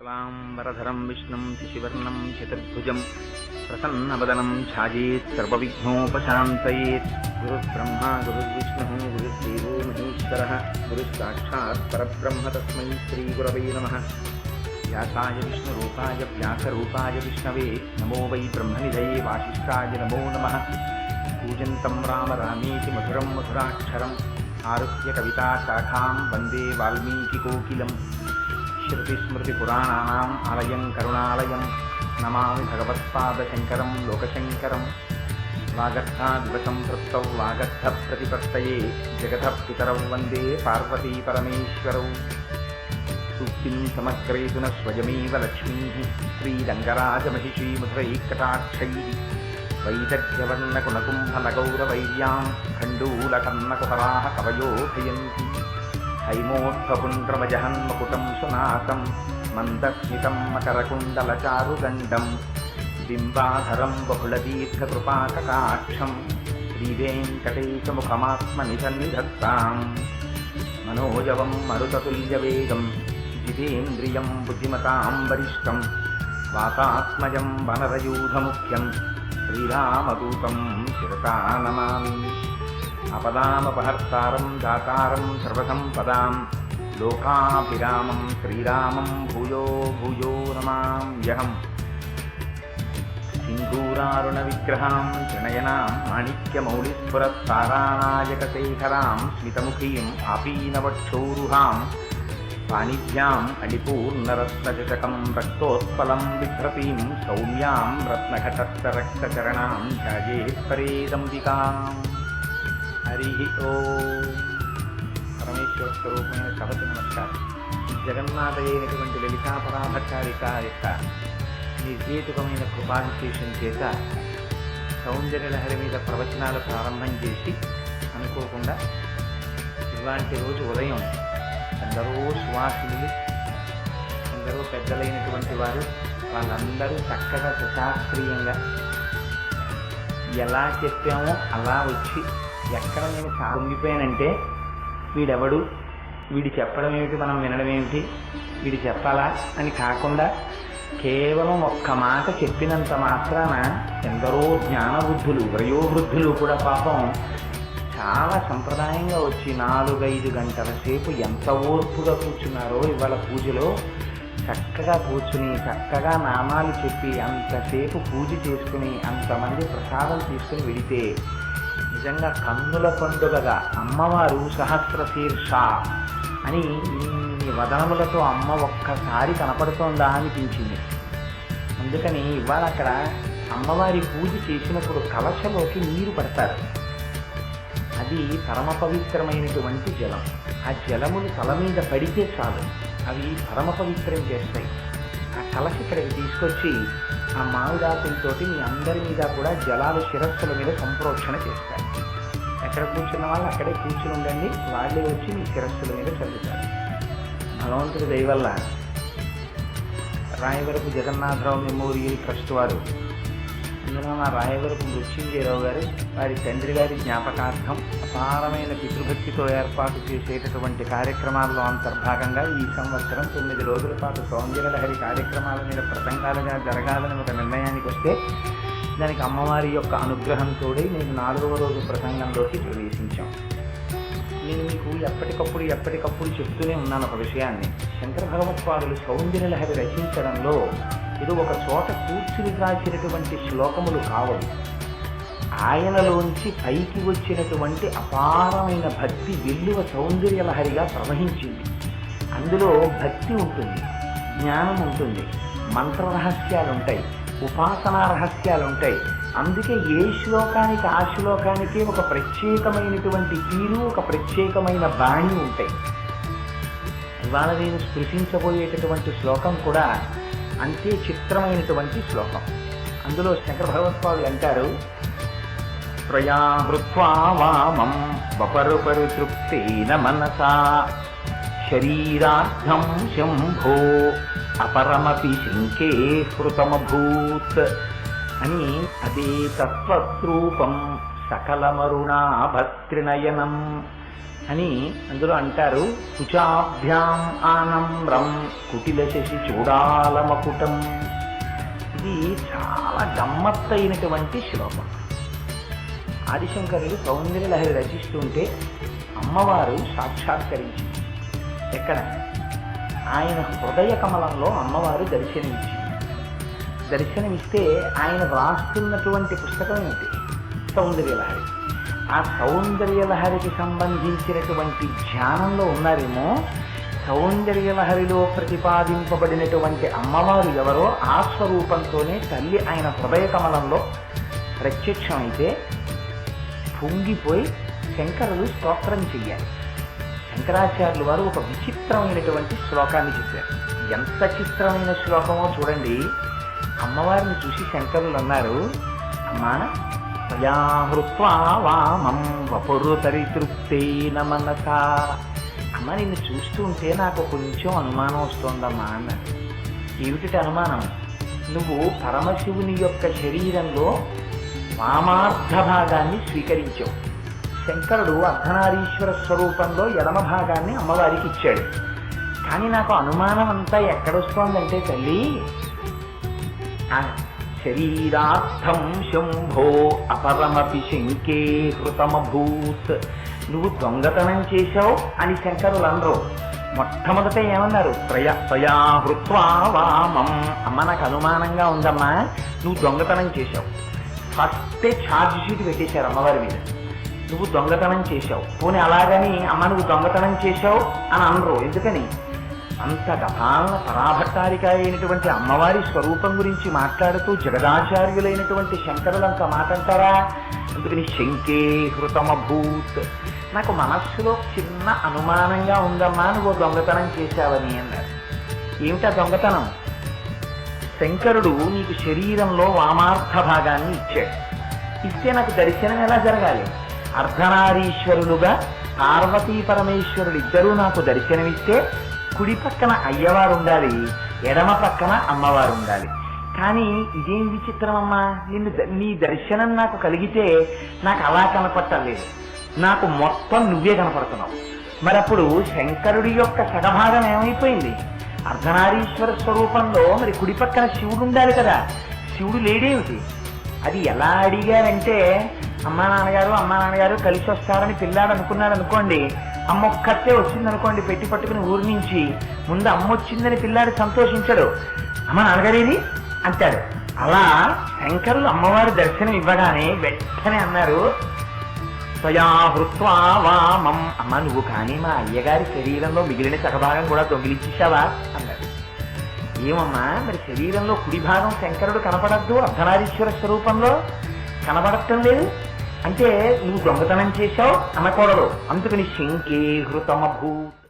శుక్లాంబరధరం విష్ణుం శశివర్ణం చతుర్భుజం ప్రసన్నవదనం ఛాయేత్ సర్వవిఘ్నోపశాంతయేత్. గురుర్బ్రహ్మా గురుర్విష్ణుః గురుర్దేవో మహేశ్వరః గురుస్సాక్షాత్ పరబ్రహ్మ తస్మై శ్రీగురవే నమః. వ్యాసాయ విష్ణురూపాయ వ్యాసరూపాయ విష్ణవే నమో వై బ్రహ్మనిధయే వాసిష్ఠాయ నమో నమః. పూజంతం రామ రామేతి మధురం మధురాక్షరం ఆరుహ్య కవితా శాఖాం వందే వాల్మీకికోకిలం. శృతిస్మృతిపురాణానాం ఆలయం కరుణాలయం నమామి భగవత్పాదశంకరం లోకశంకరం. వాగర్థాద్వసంపృక్తౌ వాగర్థప్రతిపత్తయే జగతః పితరౌ వందే పార్వతీ పరమేశ్వరౌ. సూక్తిం సమగ్రేతున స్వయమేవ లక్ష్మీః శ్రీరంగరాజమహిషీ మధురైకటాక్షైః. వైదగ్ధ్యవర్ణకునకుంభలగౌరవైర్యాం ఖండూలకర్ణకుహరాः కవయోధయంతి. హైమోత్ఫపుండ్రమజహన్మకుటం సునాసం మందస్మితం మకరకుండలచారుదండం బింబాధరం బహుళదీర్ఘకృపాకటాక్షం శ్రీవేంకటేశముఖమాత్మనిధన్నిధత్తాం. మనోజవం మరుతతుల్యవేగం జితేంద్రియం బుద్ధిమతాం వరిష్టం వాతాత్మజం వనరయూధముఖ్యం శ్రీరామదూతం శిరసా నమామి. అపదామపహర్తారం దాతారం సర్వసంపదాం లోకాభిరామం శ్రీరామం భూయో భూయో నమామ్యహం. సింధూరారుణ విగ్రహాం త్రినయనాం మాణిక్యమౌళిస్ఫురత్తారానాయకశేఖరాం స్మితముఖీం ఆపీనవక్షోరుహాం పాణిభ్యాం అళిపూర్ణరత్నచషకం రక్తోత్పలం బిభ్రతీం సౌమ్యాం రత్నఘటస్థరక్తచరణాం ధ్యాయేత్ పరేదంబికాం. హరి ఓం. పరమేశ్వర స్వరూపమైన సభకు నమస్కారం. జగన్నాథైనటువంటి లలితాపరాభట్టారిక యొక్క నిర్దేశకమైన కృపావిశేషం చేత సౌందర్యలహరి మీద ప్రవచనాలు ప్రారంభం చేసి అనుకోకుండా ఇలాంటి రోజు ఉదయం ఎందరో సువాసినులు ఎందరో పెద్దలైనటువంటి వారు వాళ్ళందరూ చక్కగా సుశాస్త్రీయంగా ఎలా చెప్పామో అలా వచ్చి ఎక్కడ నేను పొంగిపోయానంటే వీడెవడు, వీడి చెప్పడం ఏమిటి, మనం వినడం ఏమిటి, వీడి చెప్పాలా అని కాకుండా కేవలం ఒక్క మాట చెప్పినంత మాత్రాన ఎందరో జ్ఞానబుద్ధులు వయోవృద్ధులు కూడా పాపం చాలా సంప్రదాయంగా వచ్చి 4-5 గంటల సేపు ఎంత ఓర్పుగా కూర్చున్నారో ఇవాళ పూజలో. చక్కగా కూర్చుని చక్కగా నామాలు చెప్పి అంతసేపు పూజ చేసుకుని అంతమంది ప్రసాదం తీసుకుని వెడితే నిజంగా కన్నుల పండుగగా అమ్మవారు సహస్రశీర్ష అని ఇన్ని వదనములతో అమ్మ ఒక్కసారి కనపడుతోందా అనిపించింది. అందుకని ఇవాళ అక్కడ అమ్మవారి పూజ చేసినప్పుడు కలశలోకి నీరు పడతారు. అది పరమ పవిత్రమైనటువంటి జలం. ఆ జలములు తల మీద పడితే చాలు అవి పరమ పవిత్రం చేస్తాయి. ఆ కలశ ఇక్కడికి తీసుకొచ్చి ఆ మామిడాకులతో మీ అందరి మీద కూడా జలాలు శిరస్సుల మీద సంప్రోక్షణ చేస్తారు. ఎక్కడ కూర్చున్న వాళ్ళు అక్కడే కూర్చుని ఉండండి, వాళ్ళే వచ్చి మీ శిరస్సుల మీద చల్లుతారు. భగవంతుడి దయ వల్ల రాయవరపు జగన్నాథరావు మెమోరియల్ ట్రస్ట్ వారు, అందులో మా రాయవరపు మృత్యుంజయరావు గారు వారి తండ్రి గారి జ్ఞాపకార్థం అపారమైన పితృభక్తితో ఏర్పాటు చేసేటటువంటి కార్యక్రమాల్లో అంతర్భాగంగా ఈ సంవత్సరం 9 రోజుల పాటు సౌందర్యలహరి కార్యక్రమాల మీద ప్రసంగాలుగా జరగాలని ఒక నిర్ణయానికి వస్తే దానికి అమ్మవారి యొక్క అనుగ్రహంతోడే నేను 4వ రోజు ప్రసంగంలోకి ప్రవేశించాం. నేను మీకు ఎప్పటికప్పుడు చెప్తూనే ఉన్నాను ఒక విషయాన్ని. శంకర భగవత్పాదులు సౌందర్యలహరి రచించడంలో ఇది ఒక చోట కూర్చుని రాసినటువంటి శ్లోకములు కావదు. ఆయనలోంచి పైకి వచ్చినటువంటి అపారమైన భక్తి వెల్లువ సౌందర్యలహరిగా ప్రవహించింది. అందులో భక్తి ఉంటుంది, జ్ఞానం ఉంటుంది, మంత్ర రహస్యాలుంటాయి, ఉపాసనా రహస్యాలుంటాయి. అందుకే ఏ శ్లోకానికి ఆ శ్లోకానికి ఒక ప్రత్యేకమైనటువంటి తీరు, ఒక ప్రత్యేకమైన బాణి ఉంటాయి. ఇవాళ నేను స్పృశించబోయేటటువంటి శ్లోకం కూడా అంతే చిత్రమైనటువంటి శ్లోకం. అందులో శంకర భగవత్పాదులు అంటారు, త్వయా హృత్వా వామం వపరుపరు తృప్తేన మనసా శరీరార్థం శంభో అపరమపి శంకే హృతమభూత్ అని. అదే తత్వస్రూపం సకలమరుణాభస్త్రినయనం అని అందులో అంటారు, కుచాభ్యాం ఆనమ్రం కుటిల శశి చూడాలమకుటం. ఇది చాలా గమ్మత్తైనటువంటి శ్లోకం. ఆదిశంకరులు సౌందర్య లహరి రచిస్తుంటే అమ్మవారు సాక్షాత్కరించింది. ఎక్కడ? ఆయన హృదయ కమలంలో అమ్మవారు దర్శనమిస్తే ఆయన వ్రాస్తున్నటువంటి పుస్తకం ఏమిటి? సౌందర్య లహరి. ఆ సౌందర్య లహరికి సంబంధించినటువంటి ధ్యానంలో ఉన్నారేమో. సౌందర్య లహరిలో ప్రతిపాదింపబడినటువంటి అమ్మవారు ఎవరో ఆ స్వరూపంతోనే తల్లి ఆయన హృదయ కమలంలో ప్రత్యక్షమైతే పొంగిపోయి శంకరులు స్తోత్రం చెయ్యాలి. శంకరాచార్యులు వారు ఒక విచిత్రమైనటువంటి శ్లోకాన్ని చెప్పారు. ఎంత చిత్రమైన శ్లోకమో చూడండి. అమ్మవారిని చూసి శంకరులు అన్నారు, అమ్మా ప్రజాహృత్వా వామం వపురు తరితృప్తేన మనసా. అమ్మ నిన్ను చూస్తూ ఉంటే నాకు కొంచెం అనుమానం వస్తోందమ్మా అన్నారు. ఏమిటి అనుమానం? నువ్వు పరమశివుని యొక్క శరీరంలో వామార్ధ భాగాన్ని స్వీకరించావు. శంకరుడు అర్ధనారీశ్వర స్వరూపంలో ఎడమ భాగాన్ని అమ్మవారికి ఇచ్చాడు. కానీ నాకు అనుమానం అంతా ఎక్కడొస్తోందంటే తల్లి, శరీరార్థం శంభో అపరమపి శంకే హృతమభూత్. నువ్వు దొంగతనం చేశావు అని శంకరులు అనరు. మొట్టమొదట ఏమన్నారు? త్వయా హృత్వా వామం. అమ్మ నాకు అనుమానంగా ఉందమ్మా, నువ్వు దొంగతనం చేశావు. ఫస్టే ఛార్జ్ షీట్ పెట్టేశారు అమ్మవారి మీద, నువ్వు దొంగతనం చేశావు. పోనీ అలాగని అమ్మ నువ్వు దొంగతనం చేశావు అని అనరు. ఎందుకని? అంత గతాలన పరాభట్టారిక అయినటువంటి అమ్మవారి స్వరూపం గురించి మాట్లాడుతూ జగదాచార్యులైనటువంటి శంకరులంత మాట అంటారా? అందుకని శంకే హృతమభూత్. నాకు మనస్సులో చిన్న అనుమానంగా ఉందమ్మా, నువ్వు దొంగతనం చేశావని అన్నారు. ఏమిటా దొంగతనం? శంకరుడు నీకు శరీరంలో వామార్థ భాగాన్ని ఇచ్చాడు. ఇస్తే నాకు దర్శనం ఎలా జరగాలి? అర్ధనారీశ్వరులుగా పార్వతీ పరమేశ్వరులు ఇద్దరూ నాకు దర్శనమిస్తే కుడి పక్కన అయ్యవారు ఉండాలి, ఎడమ పక్కన అమ్మవారు ఉండాలి. కానీ ఇదేం విచిత్రమమ్మా, నీ దర్శనం నాకు కలిగితే నాకు అలా కనపట్టలేదు, నాకు మొత్తం నువ్వే కనపడుతున్నావు. మరి అప్పుడు శంకరుడి యొక్క సగభాగం ఏమైపోయింది? అర్ధనారీశ్వర స్వరూపంలో మరి కుడి పక్కన శివుడు ఉండాలి కదా, శివుడు లేడేమిటి? అది ఎలా అడిగారంటే, అమ్మా నాన్నగారు కలిసి వస్తారని పిల్లాడు అనుకున్నాడు అనుకోండి, అమ్మ ఒక్కతే వచ్చిందనుకోండి పెట్టి పట్టుకుని ఊరి నుంచి, ముందు అమ్మ వచ్చిందని పిల్లాడు సంతోషించడు, అమ్మ నాన్నగారేది అంటాడు. అలా శంకరులు అమ్మవారి దర్శనం ఇవ్వగానే వెంటనే అన్నారు, త్వయా హృత్వా వామం. అమ్మ నువ్వు కానీ మా అయ్యగారి శరీరంలో మిగిలిన సగభాగం కూడా దొంగిలించేశావా అన్నారు. ఏమమ్మా మరి శరీరంలో కుడి భాగం శంకరుడు కనపడద్దు, అర్ధనారీశ్వర స్వరూపంలో కనబడటం లేదు అంటే నువ్వు దొంగతనం చేశావు అనకూడదు. అందుకని శంకే హృతమభూత్.